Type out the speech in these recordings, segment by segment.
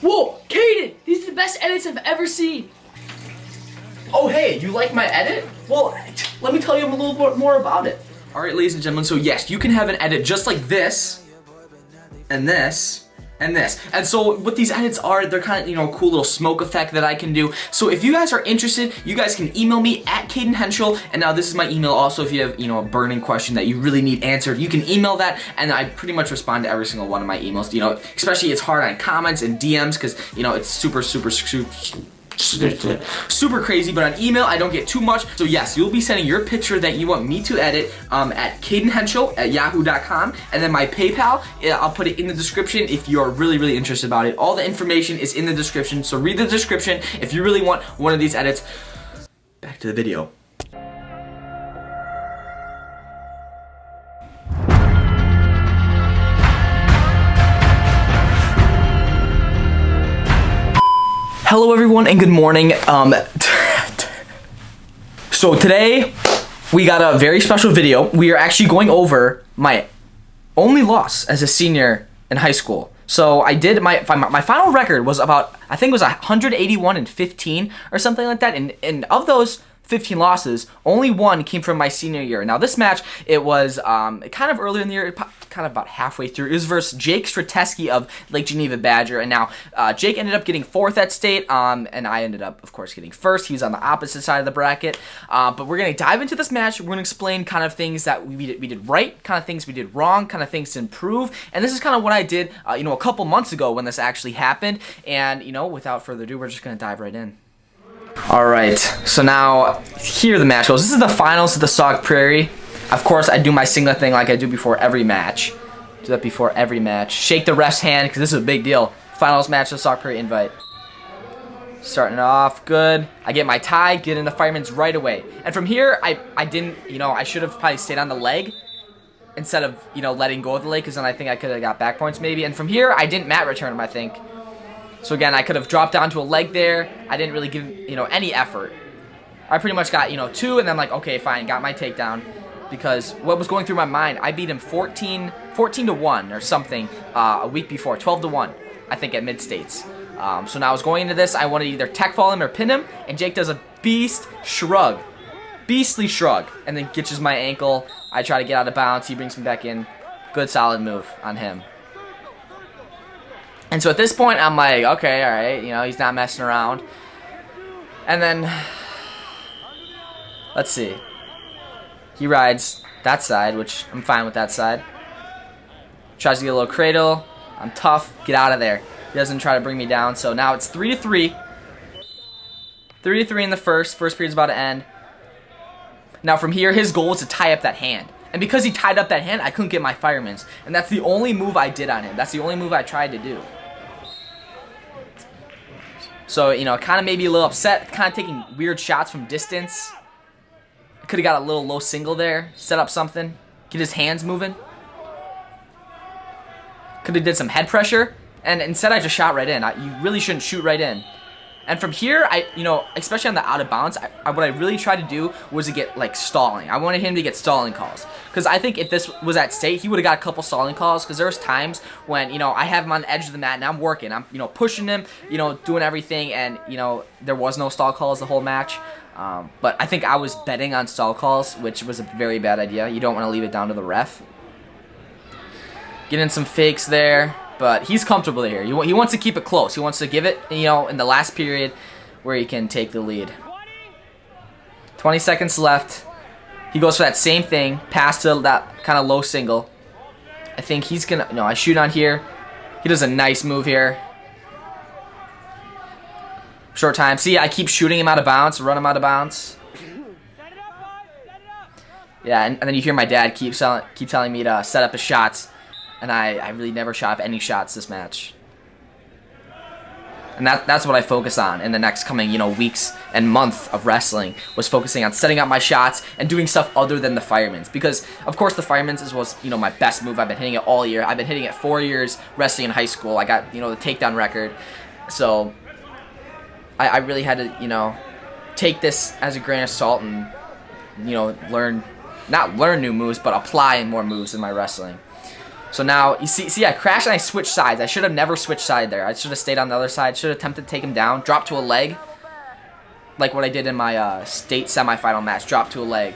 Whoa, Cayden! These are the best edits I've ever seen. Oh, hey, you like my edit? Well, let me tell you a little bit more about it. All right, ladies and gentlemen, so yes, you can have an edit just like this, and this, and this. And so what these edits are, they're kind of, you know, a cool little smoke effect that I can do. So if you guys are interested, you guys can email me at Cayden-Henschel. And now this is my email also. If you have, you know, a burning question that you really need answered, you can email that. And I pretty much respond to every single one of my emails. You know, especially it's hard on comments and DMs because, you know, it's super crazy, but on email I don't get too much. So yes, you'll be sending your picture that you want me to edit at Cayden-Henschel@yahoo.com, and then my PayPal, I'll put it in the description if you're really interested about it. All the information is in the description, so read the description if you really want one of these edits. Back to the video. Hello everyone and good morning. So today we got a very special video. We are actually going over my only loss as a senior in high school. So I did my final record was about, I think it was 181-15 or something like that. And of those 15 losses, only one came from my senior year. Now this match, it was kind of earlier in the year, kind of about halfway through. It was versus Jake Stritesky of Lake Geneva Badger. And now Jake ended up getting 4th at state, and I ended up, of course, getting 1st. He was on the opposite side of the bracket. But we're going to dive into this match. We're going to explain kind of things that we did right, kind of things we did wrong, kind of things to improve. And this is kind of what I did, you know, a couple months ago when this actually happened. And, you know, without further ado, we're just going to dive right in. Alright, so now here the match goes. This is the finals of the Sauk Prairie. Of course, I do my singlet thing like I do before every match. Do that before every match. Shake the ref's hand because this is a big deal. Finals match of the Sauk Prairie invite. Starting off good. I get my tie, get in the fireman's right away. And from here, I didn't, you know, I should have probably stayed on the leg instead of, you know, letting go of the leg because then I think I could have got back points maybe. And from here, I didn't mat return him, I think. So again, I could have dropped down to a leg there. I didn't really give, you know, any effort. I pretty much got, you know, 2, and then I'm like, okay, fine, got my takedown. Because what was going through my mind, I beat him 14-1 or something a week before, 12-1, I think, at Mid-States. So now I was going into this, I wanted to either tech fall him or pin him, and Jake does a beastly shrug, and then gets my ankle. I try to get out of bounds, he brings me back in. Good, solid move on him. And so at this point, I'm like, okay, all right, you know, he's not messing around. And then, let's see. He rides that side, which I'm fine with that side. Tries to get a little cradle. I'm tough. Get out of there. He doesn't try to bring me down. So now it's 3-3. 3-3 in the first. First period's about to end. Now from here, his goal was to tie up that hand. And because he tied up that hand, I couldn't get my fireman's. And that's the only move I did on him. That's the only move I tried to do. So, you know, it kind of made me a little upset, kind of taking weird shots from distance. Could have got a little low single there, set up something, get his hands moving. Could have did some head pressure, and instead I just shot right in. You really shouldn't shoot right in. And from here, you know, especially on the out of bounds, what I really tried to do was to get, like, stalling. I wanted him to get stalling calls. Because I think if this was at state, he would have got a couple stalling calls. Because there's times when, you know, I have him on the edge of the mat and I'm working. I'm, you know, pushing him, you know, doing everything. And, you know, there was no stall calls the whole match. But I think I was betting on stall calls, which was a very bad idea. You don't want to leave it down to the ref. Getting some fakes there. But he's comfortable here. He wants to keep it close. He wants to give it, you know, in the last period where he can take the lead. 20 seconds left. He goes for that same thing. Pass to that kind of low single. I think he's going to... No, I shoot on here. He does a nice move here. Short time. See, I keep shooting him out of bounds. Run him out of bounds. Yeah, and then you hear my dad keep telling me to set up his shots. And I really never shot up any shots this match. And that's what I focus on in the next coming, you know, weeks and month of wrestling, was focusing on setting up my shots and doing stuff other than the fireman's. Because, of course, the fireman's was, you know, my best move. I've been hitting it all year. I've been hitting it 4 years wrestling in high school. I got, you know, the takedown record. So I really had to, you know, take this as a grain of salt and, you know, not learn new moves, but apply more moves in my wrestling. So now, you see, I crashed and I switched sides. I should have never switched side there. I should have stayed on the other side. Should have attempted to take him down. Drop to a leg. Like what I did in my state semifinal match. Drop to a leg.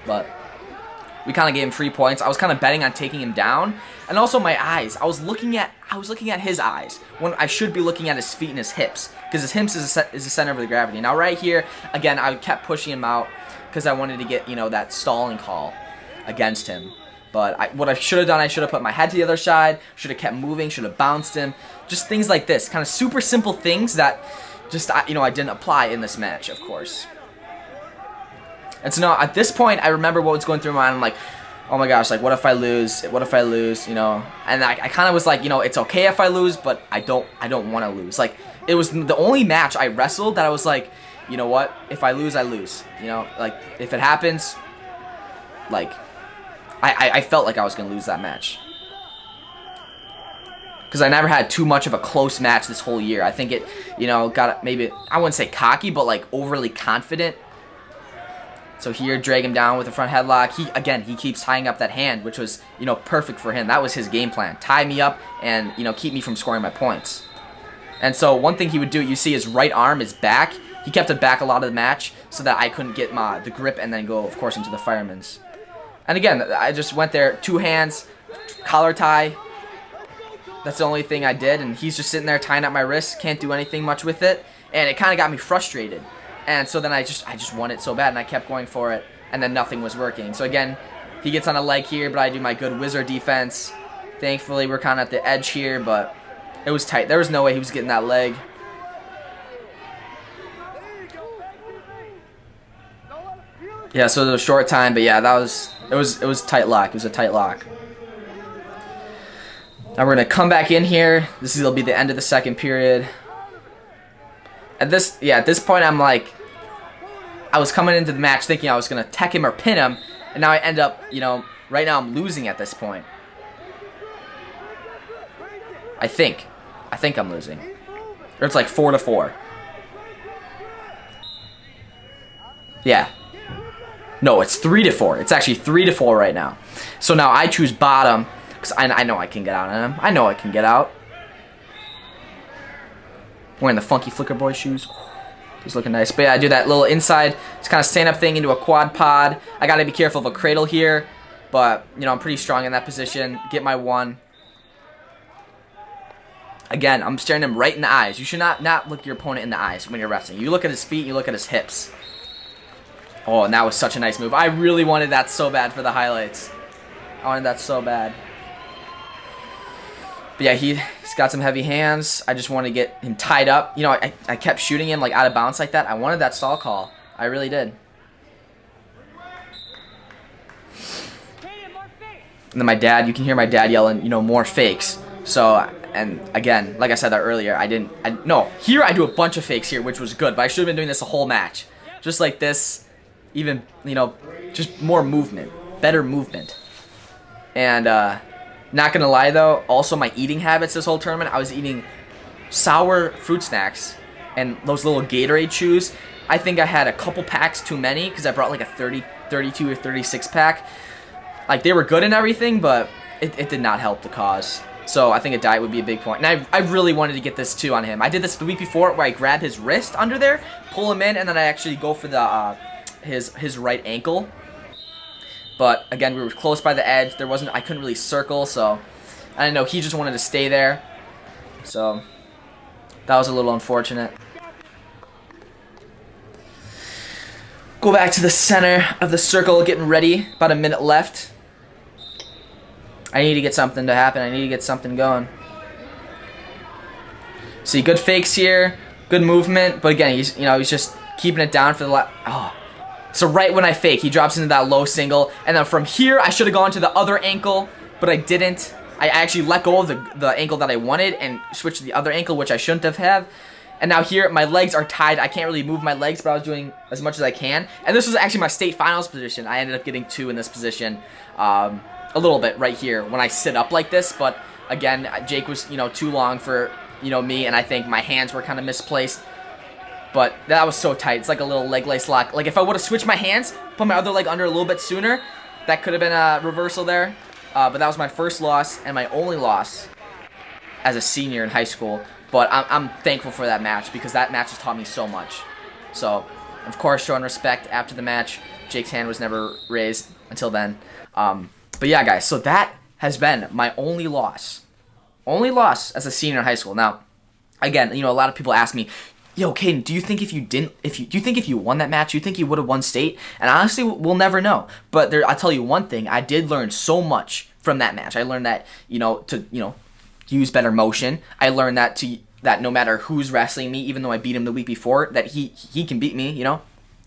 But we kind of gave him 3 points. I was kind of betting on taking him down. And also my eyes. I was looking at his eyes when I should be looking at his feet and his hips. Because his hips is the center of the gravity. Now right here, again, I kept pushing him out because I wanted to get, you know, that stalling call against him. But what I should have done, I should have put my head to the other side, should have kept moving, should have bounced him. Just things like this. Kind of super simple things that just, you know, I didn't apply in this match, of course. And so now, at this point, I remember what was going through my mind. I'm like, oh my gosh, like, what if I lose? What if I lose, you know? And I kind of was like, you know, it's okay if I lose, but I don't want to lose. Like, it was the only match I wrestled that I was like, you know what? If I lose, I lose. You know, like, if it happens, like, I felt like I was going to lose that match. Because I never had too much of a close match this whole year. I think it, you know, got maybe, I wouldn't say cocky, but like overly confident. So here, drag him down with a front headlock. He keeps tying up that hand, which was, you know, perfect for him. That was his game plan. Tie me up and, you know, keep me from scoring my points. And so one thing he would do, you see his right arm is back. He kept it back a lot of the match so that I couldn't get the grip and then go, of course, into the fireman's. And again, I just went there, 2 hands, collar tie. That's the only thing I did, and he's just sitting there tying up my wrist, can't do anything much with it, and it kind of got me frustrated. And so then I just won it so bad, and I kept going for it, and then nothing was working. So again, he gets on a leg here, but I do my good wizard defense. Thankfully, we're kind of at the edge here, but it was tight. There was no way he was getting that leg. Yeah, so it was a short time, but yeah, it was tight lock. It was a tight lock. Now we're gonna come back in here. This will be the end of the second period. At this point, I'm like, I was coming into the match thinking I was gonna tech him or pin him, and now I end up, you know, right now I'm losing at this point. I think I'm losing, or it's like 4-4. Yeah. No, it's 3-4. It's actually 3-4 right now. So now I choose bottom because I know I can get out on him. I know I can get out. Wearing the funky Flicker Boy shoes. He's looking nice. But yeah, I do that little inside, just kind of stand up thing into a quad pod. I got to be careful of a cradle here, but you know I'm pretty strong in that position. Get my 1. Again, I'm staring him right in the eyes. You should not look your opponent in the eyes when you're wrestling. You look at his feet. You look at his hips. Oh, and that was such a nice move. I really wanted that so bad for the highlights. I wanted that so bad. But yeah, he's got some heavy hands. I just want to get him tied up. You know, I kept shooting him like out of bounds like that. I wanted that stall call. I really did. And then my dad, you can hear my dad yelling, you know, more fakes. So, and again, like I said that earlier, no, here I do a bunch of fakes here, which was good. But I should have been doing this the whole match. Just like this. Even, you know, just more movement. Better movement. And, not gonna lie though, also my eating habits this whole tournament, I was eating sour fruit snacks and those little Gatorade chews. I think I had a couple packs too many because I brought like a 32 or 36 pack. Like, they were good and everything, but it did not help the cause. So I think a diet would be a big point. And I really wanted to get this too on him. I did this the week before where I grabbed his wrist under there, pull him in, and then I actually go for the his right ankle. But again, we were close by the edge. I couldn't really circle, so I didn't know. He just wanted to stay there. So that was a little unfortunate. Go back to the center of the circle, getting ready. About a minute left. I need to get something to happen. I need to get something going. See, good fakes here, good movement, but again, he's just keeping it down for the last. Oh. So right when I fake, he drops into that low single, and then from here, I should have gone to the other ankle, but I didn't. I actually let go of the ankle that I wanted and switched to the other ankle, which I shouldn't have. And now here, my legs are tied. I can't really move my legs, but I was doing as much as I can. And this was actually my state finals position. I ended up getting 2 in this position, a little bit right here when I sit up like this. But again, Jake was, too long for, me, and I think my hands were kind of misplaced. But that was so tight. It's like a little leg lace lock. Like if I would have switched my hands, put my other leg under a little bit sooner, that could have been a reversal there. but that was my first loss and my only loss as a senior in high school. But I'm thankful for that match because that match has taught me so much. So, of course, showing respect after the match. Jake's hand was never raised until then. But yeah, guys, so that has been my only loss. Only loss as a senior in high school. Now, again, a lot of people ask me, yo, Cayden, do you think if you won that match, you think you would have won state? And honestly, we'll never know. But I'll tell you one thing, I did learn so much from that match. I learned that, to use better motion. I learned that no matter who's wrestling me, even though I beat him the week before, that he can beat me,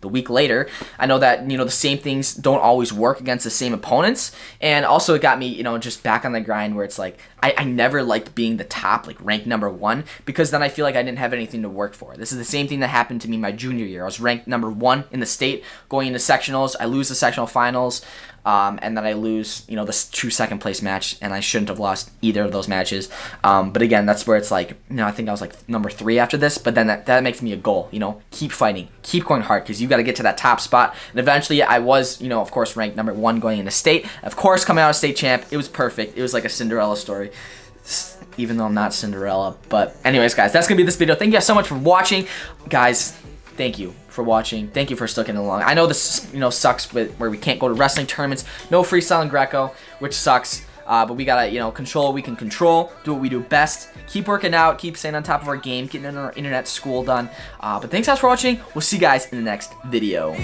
the week later. I know that, the same things don't always work against the same opponents. And also it got me, just back on the grind where it's like, I never liked being the top, like ranked number 1, because then I feel like I didn't have anything to work for. This is the same thing that happened to me my junior year. I was ranked number 1 in the state going into sectionals. I lose the sectional finals. And then I lose, the true second place match, and I shouldn't have lost either of those matches. But again, that's where it's like, I think I was like number 3 after this, but then that makes me a goal, keep fighting, keep going hard, because you got to get to that top spot. And eventually I was, of course, ranked number 1 going into state. Of course, coming out of state champ, it was perfect. It was like a Cinderella story, even though I'm not Cinderella. But anyways, guys, that's going to be this video. Thank you guys so much for watching. Guys, thank you for watching. Thank you for sticking along. I know this, sucks where we can't go to wrestling tournaments. No freestyle and Greco, which sucks. But we gotta, control what we can control. Do what we do best. Keep working out. Keep staying on top of our game. Getting our internet school done. But thanks guys for watching. We'll see you guys in the next video.